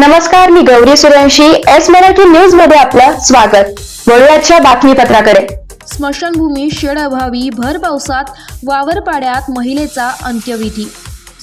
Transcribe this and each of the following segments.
नमस्कार, मी Gauri Suryavanshi. S Marathi news मध्ये आपलं स्वागत. वळूयाच्या बातमीपत्राकडे. स्मशानभूमी शेड अभावी भर पावसात वावरपाड्यात महिलेचा अंत्यविधी.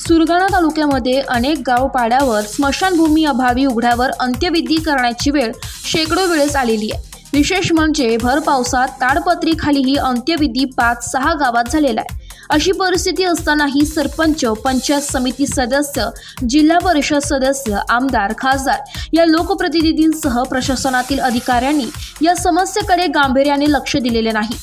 सुरगाणा तालुक्यामध्ये अनेक गाव पाड्यावर स्मशानभूमी अभावी उघड्यावर अंत्यविधी करण्याची वेळ शेकडो वेळेस आलेली आहे. विशेष म्हणजे भर पावसात ताडपत्रीखालीही अंत्यविधी 5-6 गावात झालेला आहे. अशी परिस्थिती असतानाही सरपंच, पंचायत समिती सदस्य, जिल्हा परिषद सदस्य, आमदार, खासदार या लोकप्रतिनिधींसह प्रशासनातील अधिकाऱ्यांनी या समस्येकडे गांभीर्याने लक्ष दिलेले नाही.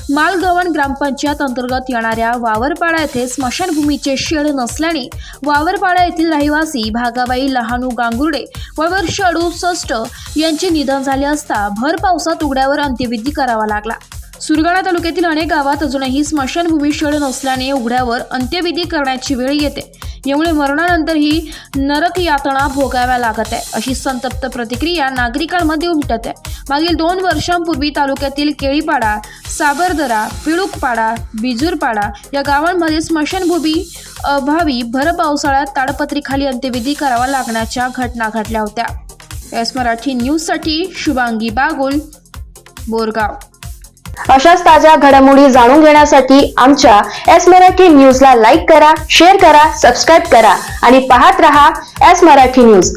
मालगव्हाण ग्रामपंचायत अंतर्गत येणाऱ्या वावरपाडा येथे स्मशानभूमीचे शेड नसल्याने वावरपाडा येथील रहिवासी भागाबाई लहानू गांगुर्डे वर्ष 68 यांचे निधन झाले असता भर पावसात उघड्यावर अंत्यविधी करावा लागला. सुरगाणा तालुक्यातील अनेक गावात अजूनही स्मशानभूमी शेड नसल्याने उघड्यावर अंत्यविधी करण्याची वेळ येते. यामुळे मरणानंतरही नरक यातना भोगाव्या लागत आहे, अशी संतप्त प्रतिक्रिया नागरिकांमध्ये उमटत आहे. मागील 2 वर्षांपूर्वी तालुक्यातील केळीपाडा, साबरदरा, पिळुकपाडा, बिजूरपाडा या गावांमध्ये स्मशानभूमी अभावी भर पावसाळ्यात ताडपत्रीखाली अंत्यविधी करावा लागण्याच्या घटना घडल्या होत्या. एस मराठी न्यूजसाठी शुभांगी बागुल, बोरगाव. अशाच ताज्या घडामोडी जाणून घेण्यासाठी आमच्या एस मराठी न्यूजला लाईक करा, शेअर करा, सबस्क्राईब करा आणि पाहत रहा एस मराठी न्यूज.